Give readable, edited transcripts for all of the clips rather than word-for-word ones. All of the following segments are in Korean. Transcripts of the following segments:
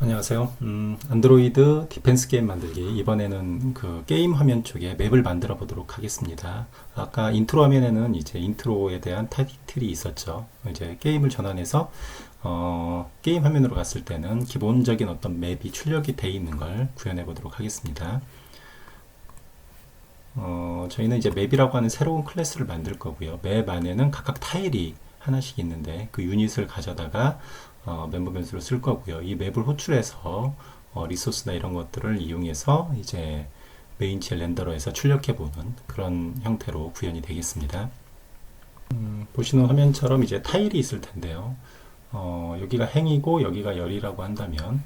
안녕하세요. 안드로이드 디펜스 게임 만들기. 이번에는 그 게임 화면 쪽에 맵을 만들어 보도록 하겠습니다. 아까 인트로 화면에는 이제 인트로에 대한 타이틀이 있었죠. 이제 게임을 전환해서 게임 화면으로 갔을 때는 기본적인 어떤 맵이 출력이 되어 있는 걸 구현해 보도록 하겠습니다. 저희는 이제 맵이라고 하는 새로운 클래스를 만들 거고요. 맵 안에는 각각 타일이 하나씩 있는데 그 유닛을 가져다가 멤버 변수로 쓸 거고요. 이 맵을 호출해서 리소스나 이런 것들을 이용해서 이제 메인체 렌더러에서 출력해 보는 그런 형태로 구현이 되겠습니다. 보시는 화면처럼 이제 타일이 있을 텐데요. 여기가 행이고 여기가 열이라고 한다면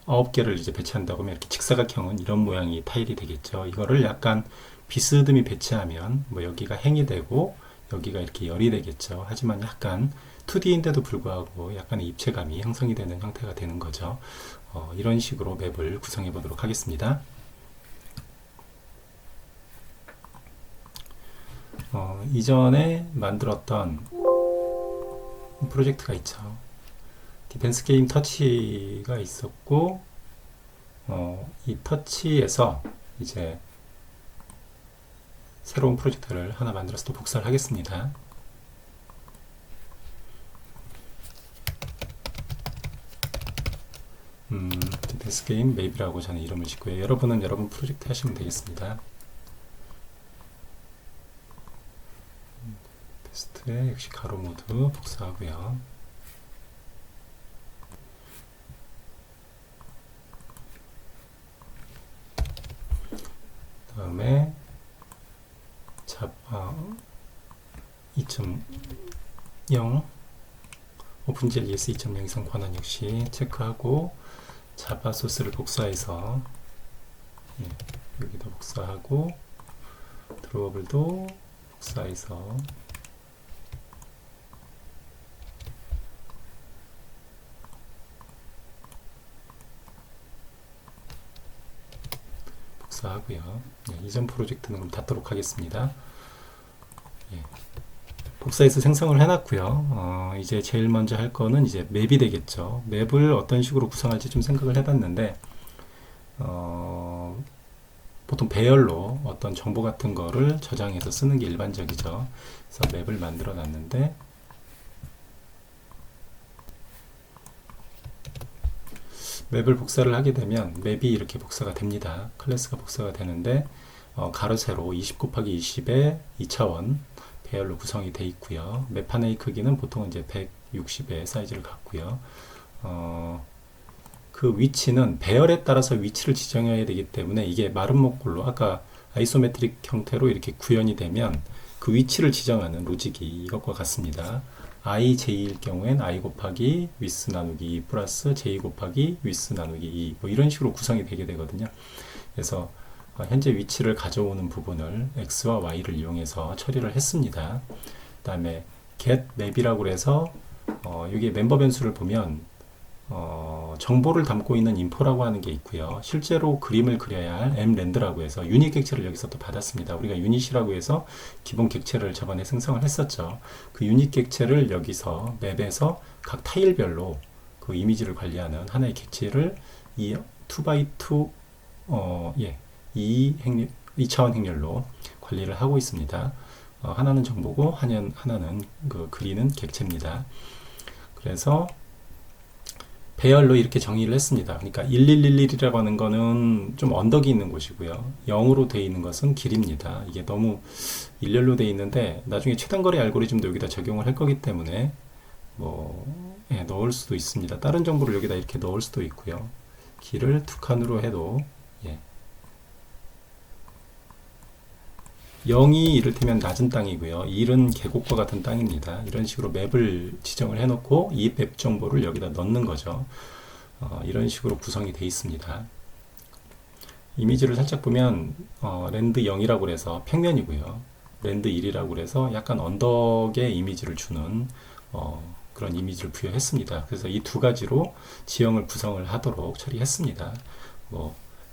9개를 이제 배치한다고 하면 이렇게 직사각형은 이런 모양이 타일이 되겠죠. 이거를 약간 비스듬히 배치하면 뭐 여기가 행이 되고 여기가 이렇게 열이 되겠죠. 하지만 약간 2D인데도 불구하고 약간의 입체감이 형성이 되는 형태가 되는 거죠. 이런 식으로 맵을 구성해 보도록 하겠습니다. 이전에 만들었던 프로젝트가 있죠. 디펜스 게임 터치가 있었고, 이 터치에서 이제 새로운 프로젝트를 하나 만들어서 또 복사를 하겠습니다. 디펜스 게임 맵이라고 저는 이름을 짓고요. 여러분은 여러분 프로젝트 하시면 되겠습니다. 테스트에 역시 가로 모드 복사하고요. 다음에 자바 2.0 오픈GLES 2.0 이상 권한 역시 체크하고 자바 소스를 복사해서 여기다 복사하고 드로워블도 복사해서 복사하고요. 이전 프로젝트는 그럼 닫도록 하겠습니다. 복사해서 생성을 해놨고요. 이제 제일 먼저 할 거는 이제 맵이 되겠죠. 맵을 어떤 식으로 구성할지 좀 생각을 해봤는데 보통 배열로 어떤 정보 같은 거를 저장해서 쓰는 게 일반적이죠. 그래서 맵을 만들어 놨는데 맵을 복사를 하게 되면 맵이 이렇게 복사가 됩니다. 클래스가 복사가 되는데 가로 세로 20 곱하기 20의 2차원 배열로 구성이 되어 있고요. 맵 하나의 크기는 보통 이제 160의 사이즈를 갖고요. 그 위치는 배열에 따라서 위치를 지정해야 되기 때문에 이게 마른 목골로 아까 아이소메트릭 형태로 이렇게 구현이 되면 그 위치를 지정하는 로직이 이것과 같습니다. ij일 경우엔 i 곱하기 위스 나누기 2 플러스 j 곱하기 위스 나누기 2 뭐 이런 식으로 구성이 되게 되거든요. 그래서 현재 위치를 가져오는 부분을 x와 y를 이용해서 처리를 했습니다. 그 다음에 get map이라고 해서 여기 멤버 변수를 보면 정보를 담고 있는 인포라고 하는 게 있고요. 실제로 그림을 그려야 할 mrender라고 해서 유닛 객체를 여기서 또 받았습니다. 우리가 유닛이라고 해서 기본 객체를 저번에 생성을 했었죠. 그 유닛 객체를 여기서 맵에서 각 타일별로 그 이미지를 관리하는 하나의 객체를 이 2x2 2차원 행렬로 관리를 하고 있습니다. 하나는 정보고 하나는 그 그리는 객체입니다. 그래서 배열로 이렇게 정의를 했습니다. 그러니까 1111이라고 하는 거는 좀 언덕이 있는 곳이고요. 0으로 되어 있는 것은 길입니다. 이게 너무 일렬로 되어 있는데 나중에 최단거리 알고리즘도 여기다 적용을 할 거기 때문에 넣을 수도 있습니다. 다른 정보를 여기다 이렇게 넣을 수도 있고요. 길을 두 칸으로 해도 0이 이를테면 낮은 땅이고요. 1은 계곡과 같은 땅입니다. 이런 식으로 맵을 지정을 해놓고 이 맵 정보를 여기다 넣는 거죠. 이런 식으로 구성이 되어 있습니다. 이미지를 살짝 보면 랜드 0이라고 해서 평면이고요. 랜드 1이라고 해서 약간 언덕의 이미지를 주는 그런 이미지를 부여했습니다. 그래서 이 두 가지로 지형을 구성을 하도록 처리했습니다.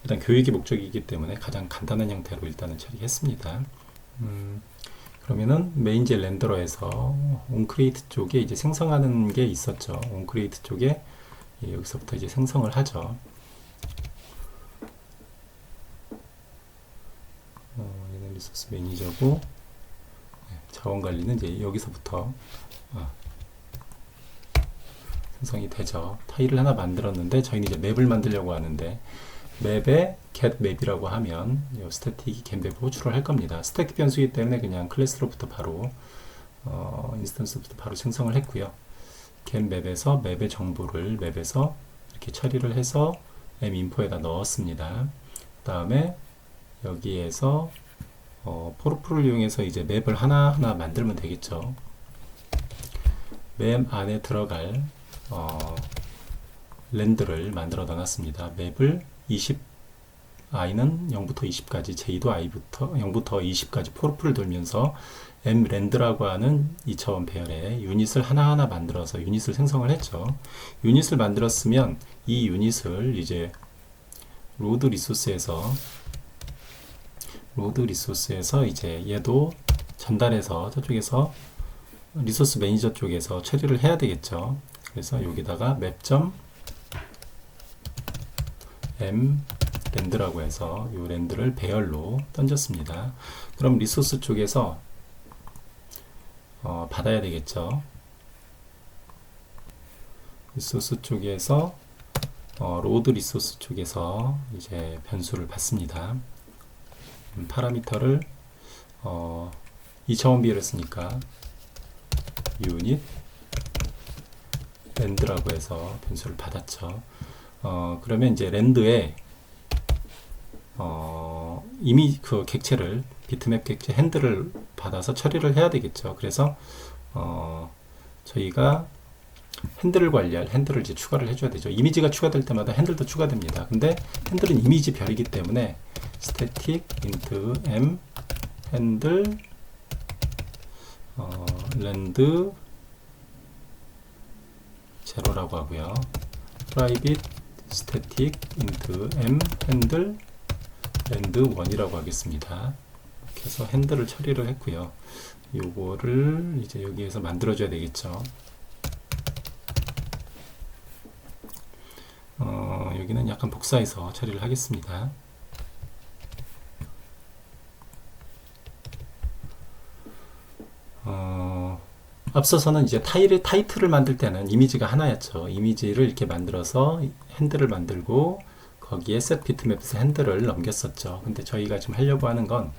일단 교육이 목적이기 때문에 가장 간단한 형태로 일단은 처리했습니다. 그러면은 메인젤 렌더러에서 온크리에이트 쪽에 이제 생성하는 게 있었죠. 온크리에이트 쪽에 여기서부터 이제 생성을 하죠. 얘는 리소스 매니저고, 자원 관리는 이제 여기서부터 생성이 되죠. 타일을 하나 만들었는데 저희는 이제 맵을 만들려고 하는데, 맵에 get map이라고 하면 이 스태틱이 get map 호출을 할 겁니다. 스태틱 변수이기 때문에 그냥 클래스로부터 바로 인스턴스부터 바로 생성을 했고요. get map에서 맵의 정보를 맵에서 이렇게 처리를 해서 minfo에다 넣었습니다. 그 다음에 여기에서 포르프를 이용해서 이제 맵을 하나하나 만들면 되겠죠. 맵 안에 들어갈 랜드를 만들어 놨습니다. 맵을 i는 0부터 20까지, j도 i부터 0부터 20까지 포르프를 돌면서 m랜드라고 하는 2차원 배열의 유닛을 하나하나 만들어서 유닛을 생성을 했죠. 유닛을 만들었으면 이 유닛을 이제 로드 리소스에서 이제 얘도 전달해서 저쪽에서 리소스 매니저 쪽에서 처리를 해야 되겠죠. 그래서 여기다가 map.m 랜드라고 해서 이 랜드를 배열로 던졌습니다. 그럼 리소스 쪽에서 받아야 되겠죠. 리소스 쪽에서 로드 리소스 쪽에서 이제 변수를 받습니다. 파라미터를 2차원 비율했으니까 유닛 랜드라고 해서 변수를 받았죠. 그러면 이제 랜드에 이미 그 객체를 비트맵 객체 핸들을 받아서 처리를 해야 되겠죠. 그래서 저희가 핸들을 관리할 핸들을 이제 추가를 해줘야 되죠. 이미지가 추가될 때마다 핸들도 추가됩니다. 근데 핸들은 이미지 별이기 때문에 static int m 핸들 land 제로라고 하고요. private static int m 핸들 land 1이라고 하겠습니다. 이렇게 해서 핸들을 처리를 했고요. 요거를 이제 여기에서 만들어줘야 되겠죠. 여기는 약간 복사해서 처리를 하겠습니다. 앞서서는 이제 타이틀을 만들 때는 이미지가 하나였죠. 이미지를 이렇게 만들어서 핸들을 만들고 거기에 set bitmap에서 핸들을 넘겼었죠. 근데 저희가 지금 하려고 하는 건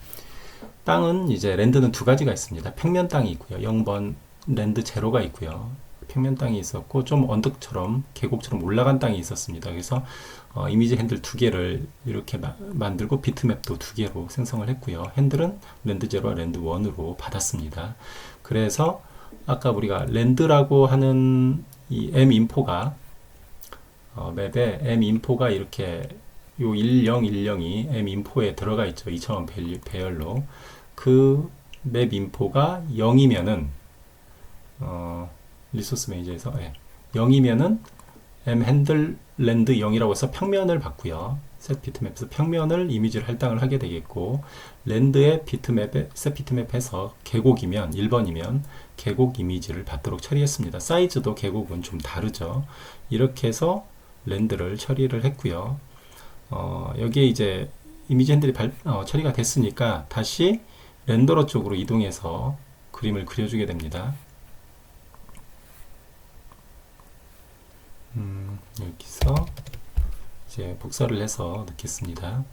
땅은 이제 랜드는 두 가지가 있습니다. 평면 땅이 있고요. 0번 랜드 제로가 있고요. 평면 땅이 있었고 좀 언덕처럼 계곡처럼 올라간 땅이 있었습니다. 그래서 이미지 핸들 두 개를 이렇게 만들고 비트맵도 두 개로 생성을 했고요. 핸들은 랜드 제로와 랜드 1으로 받았습니다. 그래서 아까 우리가 랜드라고 하는 이 minfo가 맵에 minfo가 이렇게 요 1010이 minfo에 들어가 있죠. 2차원 배열로. 그 맵 인포가 0이면은 리소스 매니저에서 0이면은 mhandle land 0이라고 해서 평면을 받고요. set bitmap에서 평면을 이미지를 할당을 하게 되겠고 랜드의 비트맵에 set bitmap에서 계곡이면 1번이면 계곡 이미지를 받도록 처리했습니다. 사이즈도 계곡은 좀 다르죠. 이렇게 해서 랜드를 처리를 했고요. 여기에 이제 이미지 핸들이 처리가 됐으니까 다시 렌더러 쪽으로 이동해서 그림을 그려주게 됩니다. 여기서 이제 복사를 해서 넣겠습니다.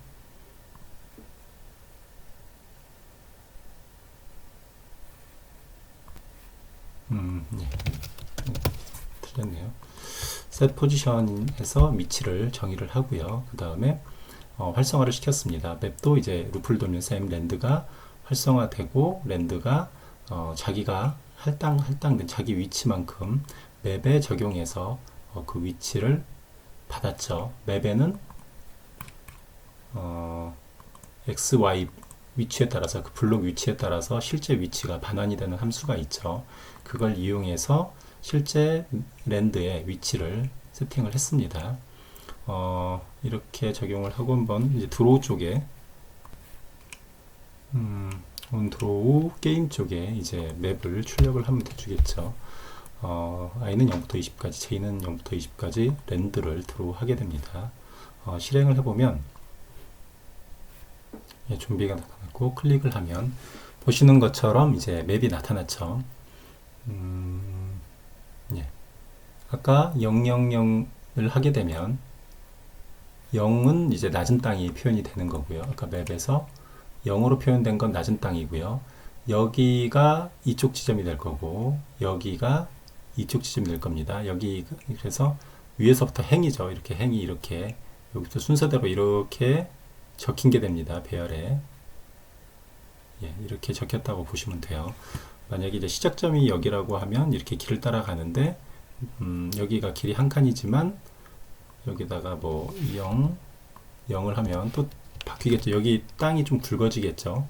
네. 틀렸네요. set 포지션에서 위치를 정의를 하고요. 그 다음에 활성화를 시켰습니다. 맵도 이제 루프를 돌면서 m랜드가 활성화되고 랜드가 자기가 할당된 자기 위치만큼 맵에 적용해서 그 위치를 받았죠. 맵에는 x, y 위치에 따라서 그 블록 위치에 따라서 실제 위치가 반환이 되는 함수가 있죠. 그걸 이용해서 실제 랜드의 위치를 세팅을 했습니다. 이렇게 적용을 하고 한번 이제 드로우 쪽에 온 드로우 게임 쪽에 이제 맵을 출력을 하면 되겠죠. i는 0부터 20까지, j는 0부터 20까지 랜드를 드로우 하게 됩니다. 실행을 해보면 예, 좀비가 나타났고 클릭을 하면 보시는 것처럼 이제 맵이 나타났죠. 예. 아까 000을 하게 되면 0은 이제 낮은 땅이 표현이 되는 거고요. 아까 맵에서 0으로 표현된 건 낮은 땅이고요. 여기가 이쪽 지점이 될 거고 여기가 이쪽 지점이 될 겁니다. 여기 그래서 위에서부터 행이죠. 이렇게 행이 이렇게 여기부터 순서대로 이렇게 적힌 게 됩니다. 배열에 예, 이렇게 적혔다고 보시면 돼요. 만약에 이제 시작점이 여기라고 하면 이렇게 길을 따라가는데 여기가 길이 한 칸이지만 여기다가 뭐 0을 하면 또 바뀌겠죠. 여기 땅이 좀 굵어지겠죠.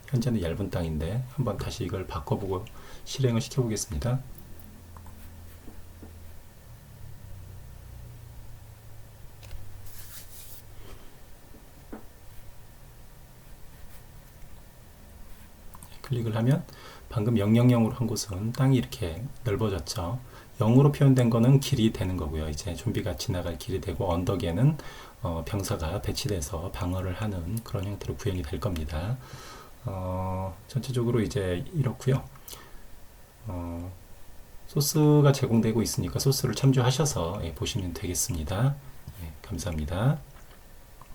현재는 얇은 땅인데 한번 다시 이걸 바꿔보고 실행을 시켜보겠습니다. 클릭을 하면 방금 000으로 한 곳은 땅이 이렇게 넓어졌죠. 0으로 표현된 거는 길이 되는 거고요. 이제 좀비가 지나갈 길이 되고 언덕에는 병사가 배치돼서 방어를 하는 그런 형태로 구현이 될 겁니다. 전체적으로 이제 이렇고요. 소스가 제공되고 있으니까 소스를 참조하셔서 보시면 되겠습니다. 감사합니다.